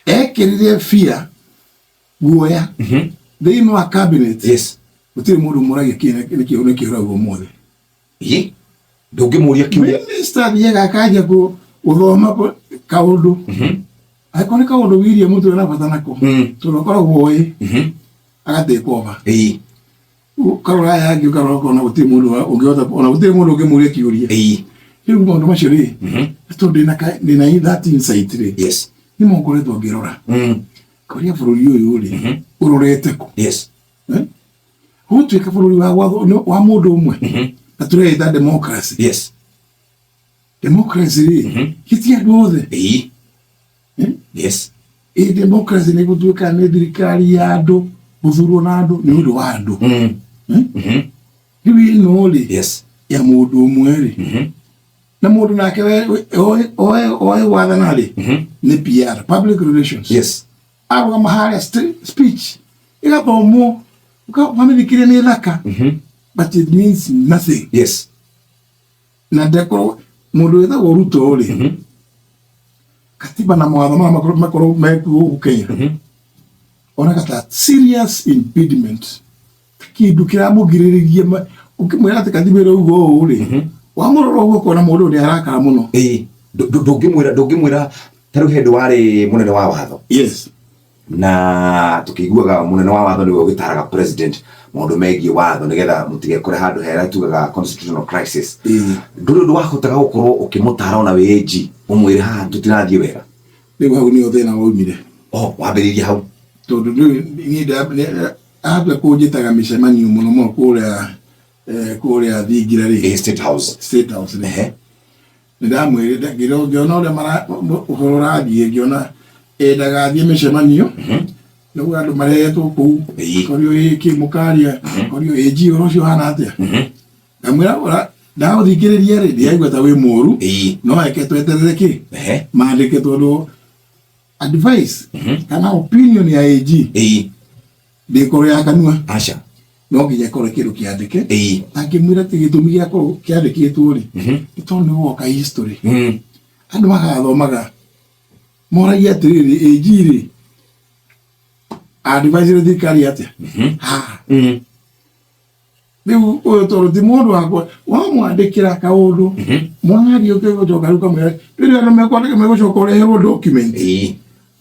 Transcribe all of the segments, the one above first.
ekirire fear guoya thĩinĩ wa cabinet. Yes. Gũtirĩ mũndũ mũragia kĩũragwo mũthĩ. Ndũngĩmũria kiuria. Minister thiaga akaanjia gũthoma kaũndũ. Angĩkorwo nĩ kaũndũ William Ruto ena bata nako. Tondũ akoragwo oĩ. Agatake over. Karora yangi ukarora na gũtirĩ mũndũ ũngĩhota ona gũtirĩ mũndũ ũngĩmũria kĩũria. Rĩu maũndũ macio rĩ. Tondũ ndĩna that insight rĩ. Yes. Nĩ mũkoretwo ngĩrora. Koria bũrũri ũyũ rĩ. Ũrorete kũ? Yes. Gũtuĩka bũrũri wa mũndũ ũmwe. Na tũrenda democracy. Yes. Democracy rĩ. Gĩti andũ othe. Yes. Democracy nĩ gũtuĩka nĩ thirikari ya andũ, gũthurwo na andũ nĩ ũndũ wa andũ. Rĩu ĩno rĩ. Yes. Ya mũndũ ũmwe rĩ. Na mũndũ nake oĩ wathana rĩ. Nĩ PR, public relations. Yes. Arũgama harĩa speech. Ĩgathomwo. Ũkamĩthikĩrĩria nĩ thaka. But it means nothing. Yes. Na ndekoro mũndũ wĩtagwo Ruto rĩ. Katiba na mawatho marĩa makorwo mekuo Kenya. Ona kata serious impediment. Kĩndũ kĩramũgirĩrĩria ũkĩmwĩra atĩ katiba ĩrĩa ugo ũũ rĩ. Wamũrora ũguo kuona mũndũ nĩ arakara mũno. Ndũngĩmwĩra tarĩu hĩndĩ warĩ mũnene wa watho. Yes. Na tukiguaga munene wa watho niwe ugitaraga president maundu megie watho nigetha mutigekore handu hera tugaga constitutional crisis. Ndũrĩ wahotaga gukorwo ukimutara ona weji umwire haha tutirathie wega. Rĩu hau nĩyo thĩna waumire. Wambĩrĩria hau. Tondũ niĩ abe kũnjĩtaga mĩcemanio mũno kũrĩa thingira rĩ. State House. State House nĩ. Nĩndamwĩrĩte ngĩona ũrĩa ũhoro ũrathiĩ ngĩona ndagathiĩ mĩcemanio. Nĩguo andũ marehetwo kũu. Korio ĩkĩ mũkaria. Korio AG ũcio hana atĩa. Ngamwĩra ndagũthikĩrĩria rĩ ndiaigua ta wĩ mũru. No reke tweterere kĩ. Maandĩke tondũ advice kana opinion ya AG. Ndĩkorwo ya kanua. Aca. No nginya korwo kĩndũ kĩandĩke. Angĩmwĩra atĩ gĩtũmi gĩakorwo kĩandĩkĩtwo rĩ. Nĩ tondũ nĩ woka history. Andũ magathomaga. Moragia atĩrĩrĩ AG rĩ. Advice thirikari atĩa. Rĩu ũyũ tondũ ti mũndũ wakwa wamwandĩkĩra kaũndũ. Mwaria ũkĩgũcoka rĩu kamwĩra rĩrĩa andũ megũcoka ũreherwo document.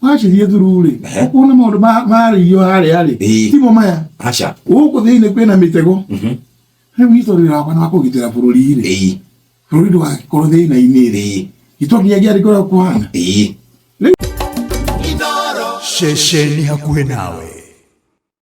Wacirie through rĩ. Ũkuona maũndũ marĩio harĩa rĩ. Timo maya. Aca. Gũkũ thĩinĩ kwĩna mĩtego. Rĩu history yakwa nĩ wa kũgitĩra bũrũri rĩ. Bũrũri ndũgakorwo thĩna-inĩ rĩ. Gĩtũmi gĩa gĩkorwo kuhana. Shesheni hakuhĩ nawe.